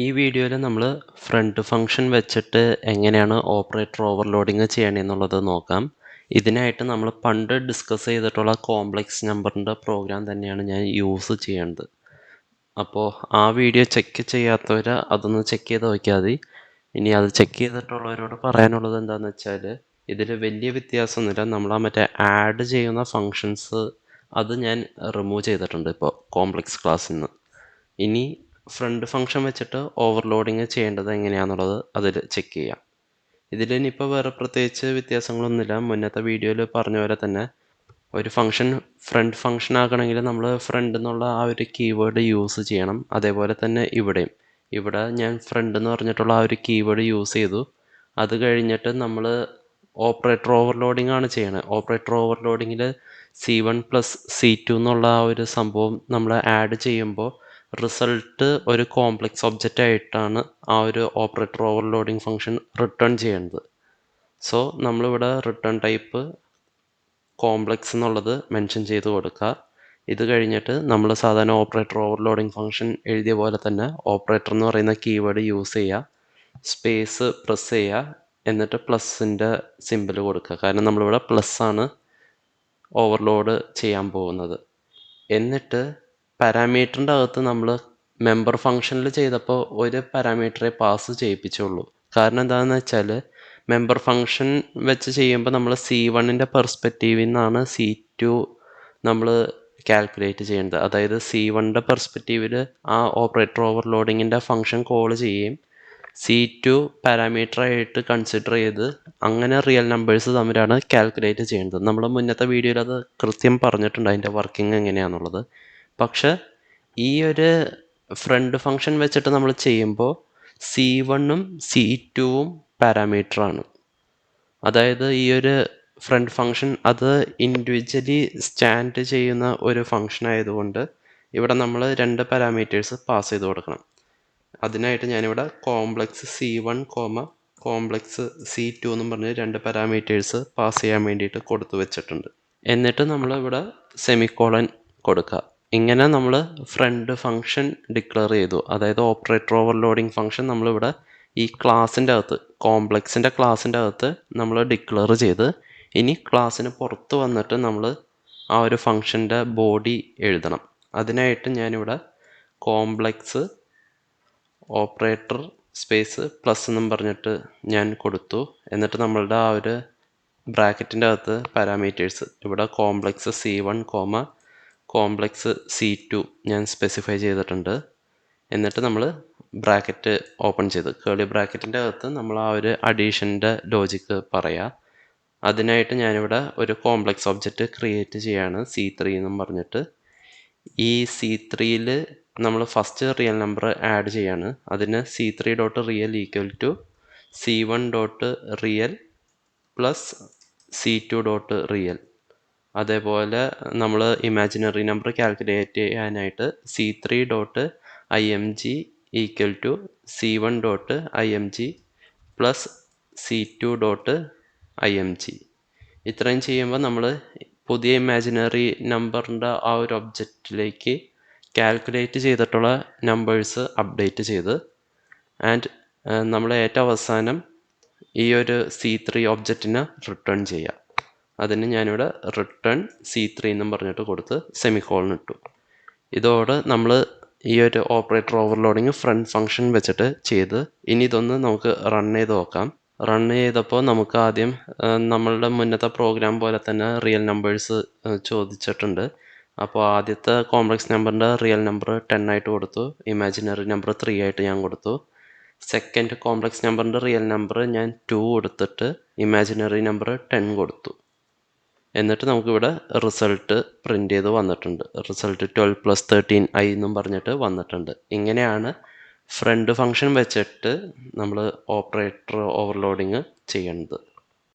ഈ വീഡിയോയിൽ നമ്മൾ ഫ്രണ്ട് ഫംഗ്ഷൻ വെച്ചിട്ട് എങ്ങനെയാണ് ഓപ്പറേറ്റർ ഓവർലോഡിങ് ചെയ്യണമെന്നുള്ളത് നോക്കാം. ഇതിനായിട്ട് നമ്മൾ പണ്ട് ഡിസ്കസ് ചെയ്തിട്ടുള്ള കോംപ്ലക്സ് നമ്പറിൻ്റെ പ്രോഗ്രാം തന്നെയാണ് ഞാൻ യൂസ് ചെയ്യേണ്ടത്. അപ്പോൾ ആ വീഡിയോ ചെക്ക് ചെയ്യാത്തവർ അതൊന്ന് ചെക്ക് ചെയ്ത് നോക്കിയാൽ മതി. ഇനി അത് ചെക്ക് ചെയ്തിട്ടുള്ളവരോട് പറയാനുള്ളത് എന്താണെന്ന് വെച്ചാൽ ഇതിൽ വലിയ വ്യത്യാസമൊന്നുമില്ല. നമ്മൾ ആ മറ്റേ ആഡ് ചെയ്യുന്ന ഫങ്ഷൻസ് അത് ഞാൻ റിമൂവ് ചെയ്തിട്ടുണ്ട് ഇപ്പോൾ കോംപ്ലക്സ് ക്ലാസ്സിൽ നിന്ന്. ഇനി ഫ്രണ്ട് ഫംഗ്ഷൻ വെച്ചിട്ട് ഓവർലോഡിങ് ചെയ്യേണ്ടത് എങ്ങനെയാണെന്നുള്ളത് അതിൽ ചെക്ക് ചെയ്യാം. ഇതിൽ ഇനിയിപ്പോൾ വേറെ പ്രത്യേകിച്ച് വ്യത്യാസങ്ങളൊന്നുമില്ല. മുന്നത്തെ വീഡിയോയിൽ പറഞ്ഞ പോലെ തന്നെ ഒരു ഫംഗ്ഷൻ ഫ്രണ്ട് ഫംഗ്ഷൻ ആക്കണമെങ്കിൽ നമ്മൾ ഫ്രണ്ട് എന്നുള്ള ആ ഒരു കീവേഡ് യൂസ് ചെയ്യണം. അതേപോലെ തന്നെ ഇവിടെയും ഇവിടെ ഞാൻ ഫ്രണ്ട് എന്ന് പറഞ്ഞിട്ടുള്ള ആ ഒരു കീവേഡ് യൂസ് ചെയ്തു. അത് കഴിഞ്ഞിട്ട് നമ്മൾ ഓപ്പറേറ്റർ ഓവർലോഡിംഗ് ആണ് ചെയ്യണത്. ഓപ്പറേറ്റർ ഓവർലോഡിങ്ങിൽ C1 പ്ലസ് C2 എന്നുള്ള ആ ഒരു സംഭവം നമ്മൾ ആഡ് ചെയ്യുമ്പോൾ റിസൾട്ട് ഒരു കോംപ്ലക്സ് ഒബ്ജക്റ്റ് ആയിട്ടാണ് ആ ഒരു ഓപ്പറേറ്റർ ഓവർലോഡിംഗ് ഫംഗ്ഷൻ റിട്ടേൺ ചെയ്യുന്നത്. സോ നമ്മളിവിടെ റിട്ടേൺ ടൈപ്പ് കോംപ്ലക്സ് എന്നുള്ളത് മെൻഷൻ ചെയ്ത് കൊടുക്കുക. ഇത് കഴിഞ്ഞിട്ട് നമ്മൾ സാധാരണ ഓപ്പറേറ്റർ ഓവർലോഡിംഗ് ഫംഗ്ഷൻ എഴുതിയ പോലെ തന്നെ ഓപ്പറേറ്റർ എന്ന് പറയുന്ന കീവേഡ് യൂസ് ചെയ്യുക, സ്പേസ് പ്രസ് ചെയ്യുക, എന്നിട്ട് പ്ലസിൻ്റെ സിമ്പിൾ കൊടുക്കുക. കാരണം നമ്മളിവിടെ പ്ലസ് ആണ് ഓവർലോഡ് ചെയ്യാൻ പോകുന്നത്. എന്നിട്ട് പാരാമീറ്ററിൻ്റെ അകത്ത് നമ്മൾ മെമ്പർ ഫംഗ്ഷനിൽ ചെയ്തപ്പോൾ ഒരു പാരാമീറ്ററെ പാസ് ചെയ്യിപ്പിച്ചുള്ളൂ. കാരണം എന്താണെന്ന് വെച്ചാൽ മെമ്പർ ഫംഗ്ഷൻ വെച്ച് ചെയ്യുമ്പോൾ നമ്മൾ C1ൻ്റെ പെർസ്പെക്റ്റീവിൽ നിന്നാണ് C2 നമ്മൾ കാൽക്കുലേറ്റ് ചെയ്യേണ്ടത്. അതായത് C1ൻ്റെ പെർസ്പെക്റ്റീവിൽ ആ ഓപ്പറേറ്റർ ഓവർലോഡിങ്ങിൻ്റെ ഫംഗ്ഷൻ കോൾ ചെയ്യുകയും C2 പാരാമീറ്ററായിട്ട് കൺസിഡർ ചെയ്ത് അങ്ങനെ റിയൽ നമ്പേഴ്സ് തമ്മിലാണ് കാൽക്കുലേറ്റ് ചെയ്യേണ്ടത്. നമ്മൾ മുന്നത്തെ വീഡിയോയിൽ അത് കൃത്യം പറഞ്ഞിട്ടുണ്ട് അതിൻ്റെ വർക്കിംഗ് എങ്ങനെയാണെന്നുള്ളത്. പക്ഷെ ഈ ഒരു ഫ്രണ്ട് ഫംഗ്ഷൻ വെച്ചിട്ട് നമ്മൾ ചെയ്യുമ്പോൾ C1ഉം C2ഉം പാരാമീറ്ററാണ്. അതായത് ഈ ഒരു ഫ്രണ്ട് ഫംഗ്ഷൻ അത് ഇൻഡിവിജ്വലി സ്റ്റാൻഡ് ചെയ്യുന്ന ഒരു ഫംഗ്ഷൻ ആയതുകൊണ്ട് ഇവിടെ നമ്മൾ രണ്ട് പാരാമീറ്റേഴ്സ് പാസ് ചെയ്ത് കൊടുക്കണം. അതിനായിട്ട് ഞാനിവിടെ കോംപ്ലക്സ് C1 കോംപ്ലക്സ് C2 എന്നും പറഞ്ഞ് രണ്ട് പാരാമീറ്റേഴ്സ് പാസ് ചെയ്യാൻ വേണ്ടിയിട്ട് കൊടുത്തു വെച്ചിട്ടുണ്ട്. എന്നിട്ട് നമ്മൾ ഇവിടെ സെമിക്കോളൻ കൊടുക്കുക. ഇങ്ങനെ നമ്മൾ ഫ്രണ്ട് ഫംഗ്ഷൻ ഡിക്ലെയർ ചെയ്തു. അതായത് ഓപ്പറേറ്റർ ഓവർലോഡിംഗ് ഫംഗ്ഷൻ നമ്മളിവിടെ ഈ ക്ലാസ്സിൻ്റെ അകത്ത് കോംപ്ലക്സിൻ്റെ ക്ലാസ്സിൻ്റെ അകത്ത് നമ്മൾ ഡിക്ലെയർ ചെയ്ത് ഇനി ക്ലാസ്സിന് പുറത്ത് വന്നിട്ട് നമ്മൾ ആ ഒരു ഫംഗ്ഷൻ്റെ ബോഡി എഴുതണം. അതിനായിട്ട് ഞാനിവിടെ കോംപ്ലക്സ് ഓപ്പറേറ്റർ സ്പേസ് പ്ലസ് എന്നും പറഞ്ഞിട്ട് ഞാൻ കൊടുത്തു. എന്നിട്ട് നമ്മളുടെ ആ ഒരു ബ്രാക്കറ്റിൻ്റെ അകത്ത് പാരാമീറ്റേഴ്സ് ഇവിടെ കോംപ്ലക്സ് C1 കോംപ്ലക്സ് C2 ഞാൻ സ്പെസിഫൈ ചെയ്തിട്ടുണ്ട്. എന്നിട്ട് നമ്മൾ ബ്രാക്കറ്റ് ഓപ്പൺ ചെയ്ത് കേളി ബ്രാക്കറ്റിൻ്റെ അകത്ത് നമ്മൾ ആ ഒരു അഡീഷൻ്റെ ലോജിക്ക് പറയാം. അതിനായിട്ട് ഞാനിവിടെ ഒരു കോംപ്ലക്സ് ഒബ്ജക്റ്റ് ക്രിയേറ്റ് ചെയ്യാണ് C3 എന്നും പറഞ്ഞിട്ട്. ഈ C3യിൽ നമ്മൾ ഫസ്റ്റ് റിയൽ നമ്പർ ആഡ് ചെയ്യാണ്. അതിന് C3 dot real equal to C1 dot real plus C2 dot real. അതേപോലെ നമ്മൾ ഇമാജിനറി നമ്പർ കാൽക്കുലേറ്റ് ചെയ്യാനായിട്ട് C3 dot IMG equal to C1 dot IMG plus C2 dot IMG. ഇത്രയും ചെയ്യുമ്പോൾ നമ്മൾ പുതിയ imaginary നമ്പറിൻ്റെ ആ ഒരു ഒബ്ജക്റ്റിലേക്ക് കാൽക്കുലേറ്റ് ചെയ്തിട്ടുള്ള നമ്പേഴ്സ് അപ്ഡേറ്റ് ചെയ്ത് ആൻഡ് നമ്മൾ ഏറ്റവും അവസാനം ഈ ഒരു C3 ഒബ്ജക്റ്റിനെ റിട്ടേൺ ചെയ്യാം. അതിന് ഞാനിവിടെ റിട്ടേൺ C3 എന്നും പറഞ്ഞിട്ട് കൊടുത്ത് സെമിക്കോളൻ ഇട്ടു. ഇതോടെ നമ്മൾ ഈ ഒരു ഓപ്പറേറ്റർ ഓവർലോഡിങ് ഫ്രണ്ട് ഫംഗ്ഷൻ വെച്ചിട്ട് ചെയ്ത് ഇനി ഇതൊന്ന് നമുക്ക് റൺ ചെയ്ത് നോക്കാം. റൺ ചെയ്തപ്പോൾ നമുക്ക് ആദ്യം നമ്മളുടെ മുന്നത്തെ പ്രോഗ്രാം പോലെ തന്നെ റിയൽ നമ്പേഴ്സ് ചോദിച്ചിട്ടുണ്ട്. അപ്പോൾ ആദ്യത്തെ കോംപ്ലക്സ് നമ്പറിൻ്റെ റിയൽ നമ്പർ 10 ആയിട്ട് കൊടുത്തു, ഇമാജിനറി നമ്പർ 3 ആയിട്ട് ഞാൻ കൊടുത്തു. സെക്കൻഡ് കോംപ്ലക്സ് നമ്പറിൻ്റെ റിയൽ നമ്പർ ഞാൻ 2 കൊടുത്തിട്ട് ഇമാജിനറി നമ്പർ 10 കൊടുത്തു. എന്നിട്ട് നമുക്കിവിടെ റിസൾട്ട് പ്രിൻ്റ് ചെയ്ത് വന്നിട്ടുണ്ട്. റിസൾട്ട് 12 പ്ലസ് 13i എന്നും പറഞ്ഞിട്ട് വന്നിട്ടുണ്ട്. ഇങ്ങനെയാണ് ഫ്രണ്ട് ഫംഗ്ഷൻ വെച്ചിട്ട് നമ്മൾ ഓപ്പറേറ്റർ ഓവർലോഡിങ് ചെയ്യുന്നത്.